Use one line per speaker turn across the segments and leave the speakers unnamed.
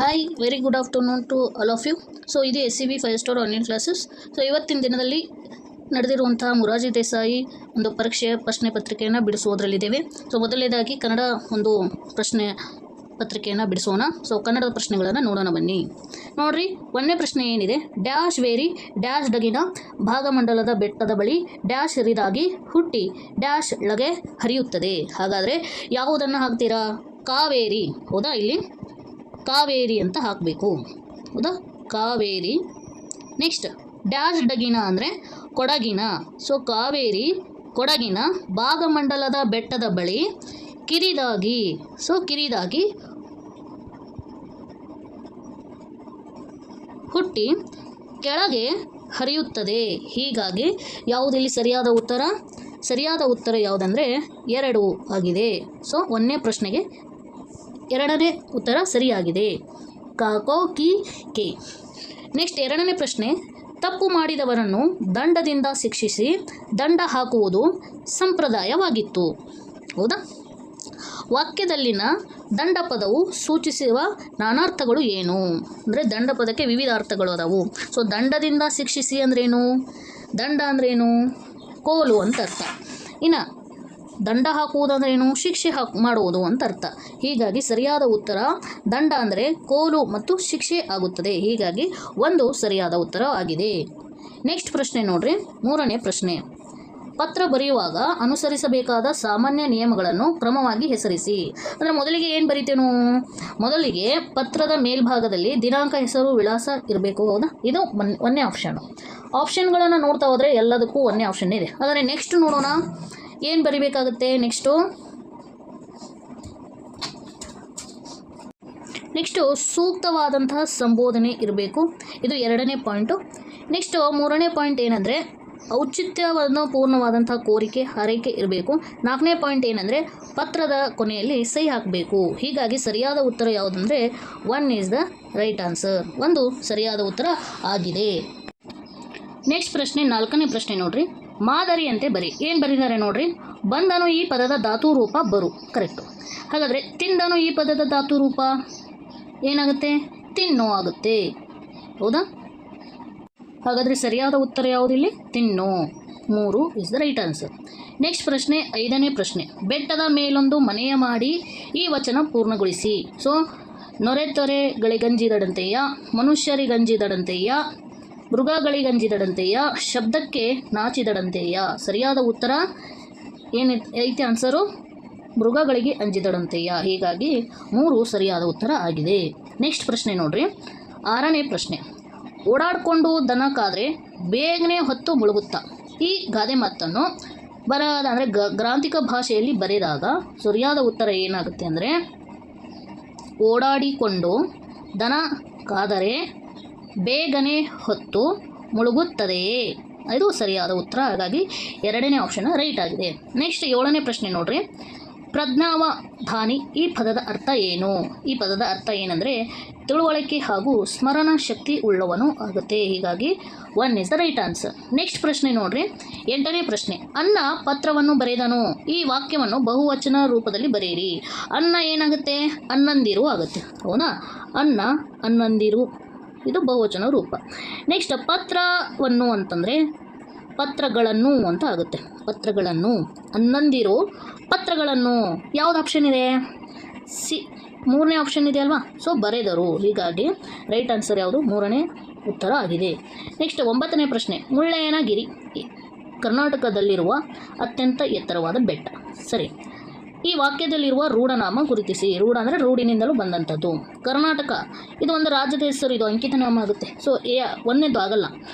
Hi very good afternoon to all of you. So ಇದು SCB 5 star online classes. So ಇವತ್ತಿನ ದಿನದಲ್ಲಿ ನಡೆದಿರುವಂತಹ ಮೊರಾರ್ಜಿ ದೇಸಾಯಿ ಒಂದು ಪರೀಕ್ಷೆಯ ಪ್ರಶ್ನೆ ಪತ್ರಿಕೆಯನ್ನು ಬಿಡಿಸುವುದರಲ್ಲಿದ್ದೇವೆ. ಸೊ ಮೊದಲನೇದಾಗಿ ಕನ್ನಡ ಒಂದು ಪ್ರಶ್ನೆ ಪತ್ರಿಕೆಯನ್ನು ಬಿಡಿಸೋಣ. ಸೊ ಕನ್ನಡದ ಪ್ರಶ್ನೆಗಳನ್ನು ನೋಡೋಣ ಬನ್ನಿ. ನೋಡ್ರಿ, ಒಂದನೇ ಪ್ರಶ್ನೆ ಏನಿದೆ, ಡ್ಯಾಶ್ ವೇರಿ ಡ್ಯಾಶ್ ಡಗಿನ ಭಾಗಮಂಡಲದ ಬೆಟ್ಟದ ಬಳಿ ಡ್ಯಾಶ್ ಹರಿದಾಗಿ ಹುಟ್ಟಿ ಡ್ಯಾಶ್ ಲಗೆ ಹರಿಯುತ್ತದೆ. ಹಾಗಾದರೆ ಯಾವುದನ್ನು ಹಾಕ್ತೀರಾ? ಕಾವೇರಿ. ಹೌದಾ? ಇಲ್ಲಿ ಕಾವೇರಿ ಅಂತ ಹಾಕಬೇಕು. ಹೌದಾ? ಕಾವೇರಿ. ನೆಕ್ಸ್ಟ್ ಡ್ಯಾಶ್ ಡಗಿನ ಅಂದರೆ ಕೊಡಗಿನ. ಸೊ ಕಾವೇರಿ ಕೊಡಗಿನ ಭಾಗಮಂಡಲದ ಬೆಟ್ಟದ ಬಳಿ ಕಿರಿದಾಗಿ. ಸೊ ಕಿರಿದಾಗಿ ಹುಟ್ಟಿ ಕೆಳಗೆ ಹರಿಯುತ್ತದೆ. ಹೀಗಾಗಿ ಯಾವುದಿಲ್ಲಿ ಸರಿಯಾದ ಉತ್ತರ? ಸರಿಯಾದ ಉತ್ತರ ಯಾವುದಂದರೆ 2 ಆಗಿದೆ. ಸೊ ಒಂದನೇ ಪ್ರಶ್ನೆಗೆ 2ನೇ ಉತ್ತರ ಸರಿಯಾಗಿದೆ. ಕಾಕೋ ಕಿ ಕೆ. ನೆಕ್ಸ್ಟ್ 2ನೇ ಪ್ರಶ್ನೆ, ತಪ್ಪು ಮಾಡಿದವರನ್ನು ದಂಡದಿಂದ ಶಿಕ್ಷಿಸಿ ದಂಡ ಹಾಕುವುದು ಸಂಪ್ರದಾಯವಾಗಿತ್ತು. ಹೌದಾ? ವಾಕ್ಯದಲ್ಲಿನ ದಂಡ ಪದವು ಸೂಚಿಸುವ ನಾನಾರ್ಥಗಳು ಏನು? ಅಂದರೆ ದಂಡ ಪದಕ್ಕೆ ವಿವಿಧ ಅರ್ಥಗಳು ಅದಾವು. ಸೊ ದಂಡದಿಂದ ಶಿಕ್ಷಿಸಿ ಅಂದ್ರೇನು? ದಂಡ ಅಂದ್ರೇನು? ಕೋಲು ಅಂತ ಅರ್ಥ. ಇನ್ನು ದಂಡ ಹಾಕುವುದಂದ್ರೇನು? ಶಿಕ್ಷೆ ಮಾಡುವುದು ಅಂತ ಅರ್ಥ. ಹೀಗಾಗಿ ಸರಿಯಾದ ಉತ್ತರ ದಂಡ ಅಂದರೆ ಕೋಲು ಮತ್ತು ಶಿಕ್ಷೆ ಆಗುತ್ತದೆ. ಹೀಗಾಗಿ 1 ಸರಿಯಾದ ಉತ್ತರ ಆಗಿದೆ. ನೆಕ್ಸ್ಟ್ ಪ್ರಶ್ನೆ ನೋಡ್ರಿ, 3ನೇ ಪ್ರಶ್ನೆ, ಪತ್ರ ಬರೆಯುವಾಗ ಅನುಸರಿಸಬೇಕಾದ ಸಾಮಾನ್ಯ ನಿಯಮಗಳನ್ನು ಕ್ರಮವಾಗಿ ಹೆಸರಿಸಿ. ಅಂದರೆ ಮೊದಲಿಗೆ ಏನು ಬರಿತೇನು? ಮೊದಲಿಗೆ ಪತ್ರದ ಮೇಲ್ಭಾಗದಲ್ಲಿ ದಿನಾಂಕ, ಹೆಸರು, ವಿಳಾಸ ಇರಬೇಕು. ಹೌದಾ? ಇದು 1ನೇ ಆಪ್ಷನ್. ಆಪ್ಷನ್ಗಳನ್ನು ನೋಡ್ತಾ ಹೋದರೆ ಎಲ್ಲದಕ್ಕೂ 1ನೇ ಆಪ್ಷನ್ ಇದೆ. ಆದರೆ ನೆಕ್ಸ್ಟ್ ನೋಡೋಣ, ಏನು ಬರಿಬೇಕಾಗುತ್ತೆ ನೆಕ್ಸ್ಟು ಸೂಕ್ತವಾದಂತಹ ಸಂಬೋಧನೆ ಇರಬೇಕು. ಇದು 2ನೇ ಪಾಯಿಂಟು. ನೆಕ್ಸ್ಟು 3ನೇ ಪಾಯಿಂಟ್ ಏನಂದರೆ ಔಚಿತ್ಯವನ್ನು ಪೂರ್ಣವಾದಂತಹ ಕೋರಿಕೆ, ಹಾರೈಕೆ ಇರಬೇಕು. 4ನೇ ಪಾಯಿಂಟ್ ಏನಂದರೆ ಪತ್ರದ ಕೊನೆಯಲ್ಲಿ ಸಹಿ ಹಾಕಬೇಕು. ಹೀಗಾಗಿ ಸರಿಯಾದ ಉತ್ತರ ಯಾವುದಂದರೆ 1 ಈಸ್ ದ ರೈಟ್ ಆನ್ಸರ್. 1 ಸರಿಯಾದ ಉತ್ತರ ಆಗಿದೆ. ನೆಕ್ಸ್ಟ್ ಪ್ರಶ್ನೆ, 4ನೇ ಪ್ರಶ್ನೆ ನೋಡ್ರಿ, ಮಾದರಿಯಂತೆ ಬರಿ. ಏನು ಬರೀತಾರೆ ನೋಡ್ರಿ, ಬಂದನು ಈ ಪದದ ಧಾತು ರೂಪ ಬರು. ಕರೆಕ್ಟು. ಹಾಗಾದರೆ ತಿಂದನು ಈ ಪದದ ಧಾತು ರೂಪ ಏನಾಗುತ್ತೆ? ತಿನ್ನು ಆಗುತ್ತೆ. ಹೌದಾ? ಹಾಗಾದರೆ ಸರಿಯಾದ ಉತ್ತರ ಯಾವುದಿಲ್ಲಿ? ತಿನ್ನು. 3 is the right answer. Next ಪ್ರಶ್ನೆ, 5ನೇ ಪ್ರಶ್ನೆ, ಬೆಟ್ಟದ ಮೇಲೊಂದು ಮನೆಯ ಮಾಡಿ ಈ ವಚನ ಪೂರ್ಣಗೊಳಿಸಿ. ಸೊ ನೊರೆತೊರೆಗಳಿಗಂಜಿದಡಂತೆಯ, ಮನುಷ್ಯರಿಗಂಜಿದಡಂತೆಯ, ಮೃಗಗಳಿಗಂಜಿದಡಂತೆಯ, ಶಬ್ದಕ್ಕೆ ನಾಚಿದಡಂತೆಯ. ಸರಿಯಾದ ಉತ್ತರ ಏನು ಐತೆ ಆನ್ಸರು? ಮೃಗಗಳಿಗೆ ಅಂಜಿದಡಂತೆಯ. ಹೀಗಾಗಿ 3 ಸರಿಯಾದ ಉತ್ತರ ಆಗಿದೆ. ನೆಕ್ಸ್ಟ್ ಪ್ರಶ್ನೆ ನೋಡ್ರಿ, 6ನೇ ಪ್ರಶ್ನೆ, ಓಡಾಡಿಕೊಂಡು ದನ ಕಾದರೆ ಬೇಗನೆ ಹೊತ್ತು ಮುಳುಗುತ್ತಾ. ಈ ಗಾದೆ ಮಾತನ್ನು ಅಂದರೆ ಗ್ರಾಂಥಿಕ ಭಾಷೆಯಲ್ಲಿ ಬರೆದಾಗ ಸರಿಯಾದ ಉತ್ತರ ಏನಾಗುತ್ತೆ ಅಂದರೆ ಓಡಾಡಿಕೊಂಡು ದನ ಕಾದರೆ ಬೇಗನೆ ಹೊತ್ತು ಮುಳುಗುತ್ತದೆಯೇ. ಇದು ಸರಿಯಾದ ಉತ್ತರ. ಹಾಗಾಗಿ 2ನೇ ಆಪ್ಷನ್ ರೈಟ್ ಆಗಿದೆ. ನೆಕ್ಸ್ಟ್ 7ನೇ ಪ್ರಶ್ನೆ ನೋಡ್ರಿ, ಪ್ರಜ್ಞಾವಧಾನಿ ಈ ಪದದ ಅರ್ಥ ಏನು? ಈ ಪದದ ಅರ್ಥ ಏನಂದರೆ ತಿಳುವಳಿಕೆ ಹಾಗೂ ಸ್ಮರಣ ಶಕ್ತಿ ಉಳ್ಳವನು ಆಗುತ್ತೆ. ಹೀಗಾಗಿ 1 is the right answer. Next ಪ್ರಶ್ನೆ ನೋಡ್ರಿ, 8ನೇ ಪ್ರಶ್ನೆ, ಅನ್ನ ಪತ್ರವನ್ನು ಬರೆದನು. ಈ ವಾಕ್ಯವನ್ನು ಬಹುವಚನ ರೂಪದಲ್ಲಿ ಬರೆಯಿರಿ. ಅನ್ನ ಏನಾಗುತ್ತೆ? ಅನ್ನಂದಿರು ಆಗುತ್ತೆ. ಹೌದಾ? ಅನ್ನ ಅನ್ನಂದಿರು, ಇದು ಬಹುವಚನ ರೂಪ. ನೆಕ್ಸ್ಟ್ ಪತ್ರವನ್ನು ಅಂತಂದರೆ ಪತ್ರಗಳನ್ನು ಅಂತ ಆಗುತ್ತೆ. ಪತ್ರಗಳನ್ನು. ಅನ್ನಂದಿರು ಪತ್ರಗಳನ್ನು. ಯಾವ್ದು ಆಪ್ಷನ್ ಇದೆ? 3ನೇ ಆಪ್ಷನ್ ಇದೆ ಅಲ್ವಾ? ಸೊ ಬರೆದರು. ಹೀಗಾಗಿ ರೈಟ್ ಆನ್ಸರ್ ಯಾವುದು? 3ನೇ ಉತ್ತರ ಆಗಿದೆ. ನೆಕ್ಸ್ಟ್ 9ನೇ ಪ್ರಶ್ನೆ, ಮುಳ್ಳಯ್ಯನಗಿರಿ ಕರ್ನಾಟಕದಲ್ಲಿರುವ ಅತ್ಯಂತ ಎತ್ತರವಾದ ಬೆಟ್ಟ. ಸರಿ. ಈ ವಾಕ್ಯದಲ್ಲಿರುವ ರೂಢನಾಮ ಗುರುತಿಸಿ. ರೂಢ ಅಂದರೆ ರೂಢಿನಿಂದಲೂ ಬಂದಂಥದ್ದು. ಕರ್ನಾಟಕ ಇದು ಒಂದು ರಾಜ್ಯದ ಹೆಸರು, ಇದು ಅಂಕಿತ ನಾಮ ಆಗುತ್ತೆ. ಸೊ 1ನೇದು ಆಗಲ್ಲ.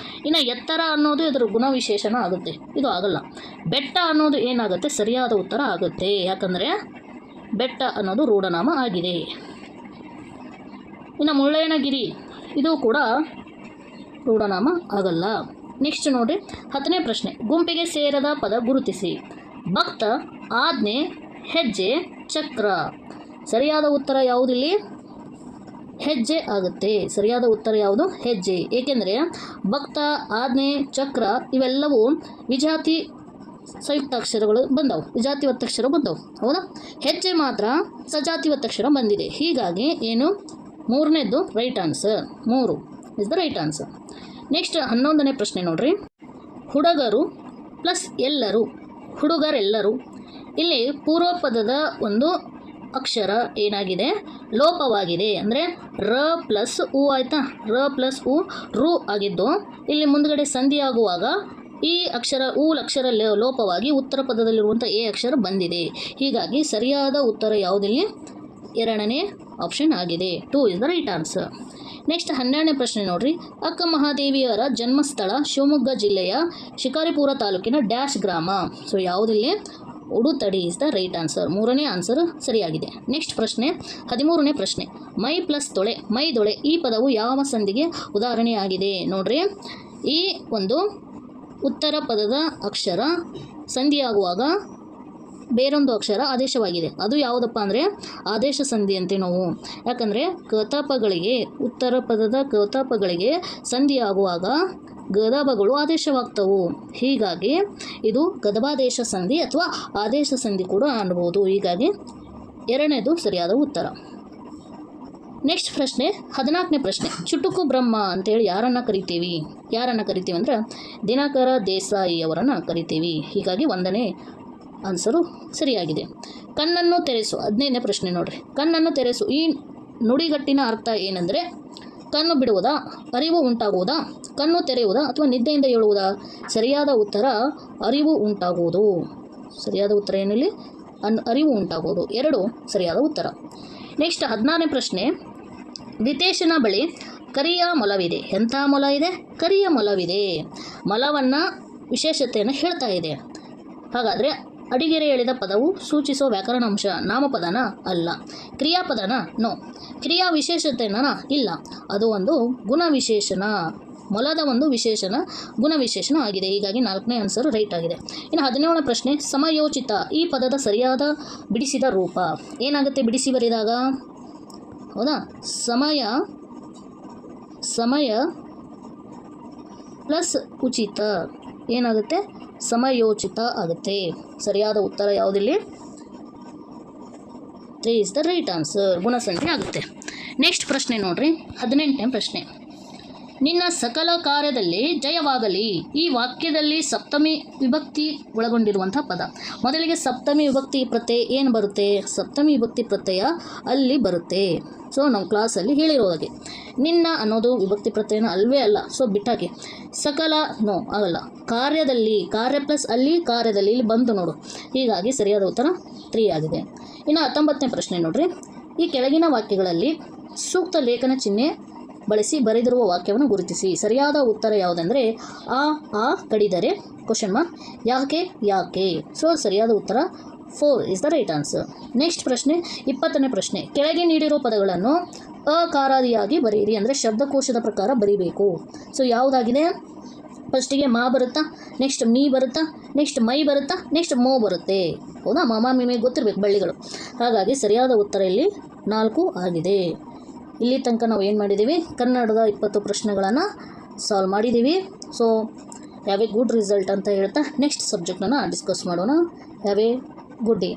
ಇನ್ನು ಎತ್ತರ ಅನ್ನೋದು ಇದರ ಗುಣವಿಶೇಷಣ ಆಗುತ್ತೆ, ಇದು ಆಗಲ್ಲ. ಬೆಟ್ಟ ಅನ್ನೋದು ಏನಾಗುತ್ತೆ? ಸರಿಯಾದ ಉತ್ತರ ಆಗುತ್ತೆ. ಯಾಕಂದರೆ ಬೆಟ್ಟ ಅನ್ನೋದು ರೂಢನಾಮ ಆಗಿದೆ. ಇನ್ನು ಮುಳ್ಳಯ್ಯನಗಿರಿ ಇದು ಕೂಡ ರೂಢನಾಮ ಆಗಲ್ಲ. ನೆಕ್ಸ್ಟ್ ನೋಡಿ, 10ನೇ ಪ್ರಶ್ನೆ, ಗುಂಪಿಗೆ ಸೇರದ ಪದ ಗುರುತಿಸಿ. ಭಕ್ತ, ಆಜ್ಞೆ, ಹೆಜ್ಜೆ, ಚಕ್ರ. ಸರಿಯಾದ ಉತ್ತರ ಯಾವುದಿಲ್ಲಿ? ಹೆಜ್ಜೆ ಆಗುತ್ತೆ. ಸರಿಯಾದ ಉತ್ತರ ಯಾವುದು? ಹೆಜ್ಜೆ. ಏಕೆಂದರೆ ಭಕ್ತ, ಆಜ್ಞೆ, ಚಕ್ರ ಇವೆಲ್ಲವೂ ವಿಜಾತಿ ಸಂಯುಕ್ತಾಕ್ಷರಗಳು ಬಂದವು, ವಿಜಾತಿ ಒತ್ತಕ್ಷರ ಬಂದವು. ಹೌದಾ? ಹೆಜ್ಜೆ ಮಾತ್ರ ಸಜಾತಿ ಒತ್ತಕ್ಷರ ಬಂದಿದೆ. ಹೀಗಾಗಿ ಏನು ಮೂರನೇದ್ದು right answer. 3 is the right answer. Next 11ನೇ ಪ್ರಶ್ನೆ ನೋಡ್ರಿ. ಹುಡುಗರು ಪ್ಲಸ್ ಎಲ್ಲರೂ, ಹುಡುಗರೆಲ್ಲರೂ. ಇಲ್ಲಿ ಪೂರ್ವ ಪದದ ಒಂದು ಅಕ್ಷರ ಏನಾಗಿದೆ, ಲೋಪವಾಗಿದೆ. ಅಂದರೆ ರ ಪ್ಲಸ್ ಉ ಆಯಿತಾ, ರ ಪ್ಲಸ್ ಉ ರು ಆಗಿದ್ದು ಇಲ್ಲಿ ಮುಂದ್ಗಡೆ ಸಂಧಿ ಆಗುವಾಗ ಈ ಅಕ್ಷರ ಉ ಅಕ್ಷರ ಲೋಪವಾಗಿ ಉತ್ತರ ಪದದಲ್ಲಿರುವಂಥ ಎ ಅಕ್ಷರ ಬಂದಿದೆ. ಹೀಗಾಗಿ ಸರಿಯಾದ ಉತ್ತರ ಯಾವುದಿಲ್ಲಿ, 2ನೇ ಆಪ್ಷನ್ ಆಗಿದೆ. 2 is the right answer. Next 12ನೇ ಪ್ರಶ್ನೆ ನೋಡ್ರಿ. ಅಕ್ಕ ಮಹಾದೇವಿಯವರ ಜನ್ಮಸ್ಥಳ ಶಿವಮೊಗ್ಗ ಜಿಲ್ಲೆಯ ಶಿಕಾರಿಪುರ ತಾಲೂಕಿನ ಡ್ಯಾಶ್ ಗ್ರಾಮ. ಸೊ ಯಾವುದಿಲ್ಲಿ, Udutadi is the right answer. 3ನೇ ಆನ್ಸರ್ ಸರಿಯಾಗಿದೆ. ನೆಕ್ಸ್ಟ್ ಪ್ರಶ್ನೆ 13ನೇ ಪ್ರಶ್ನೆ. ಮೈ ಪ್ಲಸ್ ತೊಳೆ, ಮೈದೊಳೆ ಈ ಪದವು ಯಾವ ಸಂಧಿಗೆ ಉದಾಹರಣೆಯಾಗಿದೆ? ನೋಡ್ರಿ, ಈ ಒಂದು ಉತ್ತರ ಪದದ ಅಕ್ಷರ ಸಂಧಿಯಾಗುವಾಗ ಬೇರೊಂದು ಅಕ್ಷರ ಆದೇಶವಾಗಿದೆ. ಅದು ಯಾವುದಪ್ಪ ಅಂದರೆ ಆದೇಶ ಸಂಧಿ ಅಂತೀವಿ ನಾವು. ಯಾಕಂದರೆ ಕತಪಗಳಿಗೆ, ಉತ್ತರ ಪದದ ಕತಪಗಳಿಗೆ ಸಂಧಿಯಾಗುವಾಗ ಗದಬಗಳು ಆದೇಶವಾಗ್ತವು. ಹೀಗಾಗಿ ಇದು ಗದಬಾದೇಶ ಸಂಧಿ ಅಥವಾ ಆದೇಶ ಸಂಧಿ ಕೂಡ ಅನ್ನಬಹುದು. ಹೀಗಾಗಿ 2ನೇದು ಸರಿಯಾದ ಉತ್ತರ. ನೆಕ್ಸ್ಟ್ ಪ್ರಶ್ನೆ 14ನೇ ಪ್ರಶ್ನೆ. ಚುಟುಕು ಬ್ರಹ್ಮ ಅಂತೇಳಿ ಯಾರನ್ನು ಕರಿತೀವಿ? ಅಂದರೆ ದಿನಕರ ದೇಸಾಯಿ ಅವರನ್ನು ಕರಿತೀವಿ. ಹೀಗಾಗಿ 1ನೇ ಆನ್ಸರು ಸರಿಯಾಗಿದೆ. ಕಣ್ಣನ್ನು ತೆರೆಸು 15ನೇ ಪ್ರಶ್ನೆ ನೋಡ್ರಿ. ಕಣ್ಣನ್ನು ತೆರೆಸು ಈ ನುಡಿಗಟ್ಟಿನ ಅರ್ಥ ಏನೆಂದರೆ ಕಣ್ಣು ಬಿಡುವುದಾ, ಅರಿವು ಉಂಟಾಗುವುದಾ, ಕಣ್ಣು ತೆರೆಯುವುದಾ ಅಥವಾ ನಿದ್ದೆಯಿಂದ ಏಳುವುದಾ? ಸರಿಯಾದ ಉತ್ತರ ಅರಿವು ಉಂಟಾಗುವುದು. ಸರಿಯಾದ ಉತ್ತರ ಏನಿಲ್ಲಿ, ಅರಿವು ಉಂಟಾಗುವುದು. 2 ಸರಿಯಾದ ಉತ್ತರ. ನೆಕ್ಸ್ಟ್ 16ನೇ ಪ್ರಶ್ನೆ. ದಿತೇಶನ ಬಳಿ ಕರಿಯ ಮೊಲವಿದೆ. ಎಂಥ ಮೊಲ ಇದೆ? ಕರಿಯ ಮೊಲವಿದೆ. ಮೊಲವನ್ನು ವಿಶೇಷತೆಯನ್ನು ಹೇಳ್ತಾ ಇದೆ. ಹಾಗಾದರೆ ಅಡಿಗೆರೆ ಎಳೆದ ಪದವು ಸೂಚಿಸುವ ವ್ಯಾಕರಣಾಂಶ ನಾಮಪದನ? ಅಲ್ಲ. ಕ್ರಿಯಾಪದನ? ನೋ. ಕ್ರಿಯಾ ವಿಶೇಷತೆನ? ಇಲ್ಲ. ಅದು ಒಂದು ಗುಣವಿಶೇಷಣ. ಮೊಲದ ಒಂದು ವಿಶೇಷಣ ಗುಣವಿಶೇಷಣ ಆಗಿದೆ. ಹೀಗಾಗಿ 4ನೇ ಆನ್ಸರ್ ರೈಟ್ ಆಗಿದೆ. ಇನ್ನು 17ನೇ ಪ್ರಶ್ನೆ. ಸಮಯೋಚಿತ ಈ ಪದದ ಸರಿಯಾದ ಬಿಡಿಸಿದ ರೂಪ ಏನಾಗುತ್ತೆ ಬಿಡಿಸಿ ಬರೆದಾಗ? ಹೌದಾ, ಸಮಯ ಪ್ಲಸ್ ಉಚಿತ ಏನಾಗುತ್ತೆ? ಸಮಯೋಚಿತ ಆಗುತ್ತೆ. ಸರಿಯಾದ ಉತ್ತರ ಯಾವುದಿಲ್ಲಿ? 3 ಇಸ್ ದ ರೈಟ್ ಆನ್ಸರ್. ಗುಣಸಂಧಿ ಆಗುತ್ತೆ. ನೆಕ್ಸ್ಟ್ ಪ್ರಶ್ನೆ ನೋಡ್ರಿ. 18ನೇ ಪ್ರಶ್ನೆ. ನಿನ್ನ ಸಕಲ ಕಾರ್ಯದಲ್ಲಿ ಜಯವಾಗಲಿ ಈ ವಾಕ್ಯದಲ್ಲಿ ಸಪ್ತಮಿ ವಿಭಕ್ತಿ ಒಳಗೊಂಡಿರುವಂಥ ಪದ. ಮೊದಲಿಗೆ ಸಪ್ತಮಿ ವಿಭಕ್ತಿ ಪ್ರತ್ಯಯ ಏನು ಬರುತ್ತೆ? ಸಪ್ತಮಿ ವಿಭಕ್ತಿ ಪ್ರತ್ಯಯ ಅಲ್ಲಿ ಬರುತ್ತೆ. ಸೊ ನಾವು ಕ್ಲಾಸಲ್ಲಿ ಹೇಳಿರೋದಾಗೆ ನಿನ್ನ ಅನ್ನೋದು ವಿಭಕ್ತಿ ಪ್ರತ್ಯಯನ ಅಲ್ವೇ ಅಲ್ಲ. ಸೊ ಬಿಟ್ಟಾಕಿ. ಸಕಲ ನೋ ಆಗಲ್ಲ. ಕಾರ್ಯದಲ್ಲಿ, ಕಾರ್ಯ ಪ್ಲಸ್ ಅಲ್ಲಿ ಕಾರ್ಯದಲ್ಲಿ ಇಲ್ಲಿ ಬಂತು ನೋಡು. ಹೀಗಾಗಿ ಸರಿಯಾದ ಉತ್ತರ 3 ಆಗಿದೆ. ಇನ್ನು 19ನೇ ಪ್ರಶ್ನೆ ನೋಡ್ರಿ. ಈ ಕೆಳಗಿನ ವಾಕ್ಯಗಳಲ್ಲಿ ಸೂಕ್ತ ಲೇಖನ ಚಿಹ್ನೆ ಬಳಸಿ ಬರೆದಿರುವ ವಾಕ್ಯವನ್ನು ಗುರುತಿಸಿ. ಸರಿಯಾದ ಉತ್ತರ ಯಾವುದೆಂದರೆ ಆ ಕಡಿದರೆ ಕ್ವಶನ್ ಮಾರ್ಕ್, ಯಾಕೆ. ಸೊ ಸರಿಯಾದ ಉತ್ತರ 4 is the right answer. Next ಪ್ರಶ್ನೆ 20ನೇ ಪ್ರಶ್ನೆ. ಕೆಳಗೆ ನೀಡಿರೋ ಪದಗಳನ್ನು ಅಕಾರಾದಿಯಾಗಿ ಬರೆಯಿರಿ. ಅಂದರೆ ಶಬ್ದಕೋಶದ ಪ್ರಕಾರ ಬರೀಬೇಕು. ಸೊ ಯಾವುದಾಗಿದೆ? ಫಸ್ಟಿಗೆ ಮಾ ಬರುತ್ತಾ, ನೆಕ್ಸ್ಟ್ ಮೀ ಬರುತ್ತಾ, ನೆಕ್ಸ್ಟ್ ಮೈ ಬರುತ್ತಾ, ನೆಕ್ಸ್ಟ್ ಮೋ ಬರುತ್ತೆ. ಹೌದಾ, ಮಾಮ ಮಿಮಿ ಗೊತ್ತಿರಬೇಕು ಬಳ್ಳಿಗಳು. ಹಾಗಾಗಿ ಸರಿಯಾದ ಉತ್ತರ ಇಲ್ಲಿ 4 ಆಗಿದೆ. ಇಲ್ಲಿ ತನಕ ನಾವು ಏನು ಮಾಡಿದ್ದೀವಿ? ಕನ್ನಡದ 20 ಪ್ರಶ್ನೆಗಳನ್ನು ಸಾಲ್ವ್ ಮಾಡಿದ್ದೀವಿ. So have A good result ಅಂತ ಹೇಳ್ತಾ ನೆಕ್ಸ್ಟ್ ಸಬ್ಜೆಕ್ಟನ್ನು ಡಿಸ್ಕಸ್ ಮಾಡೋಣ. Have A good day.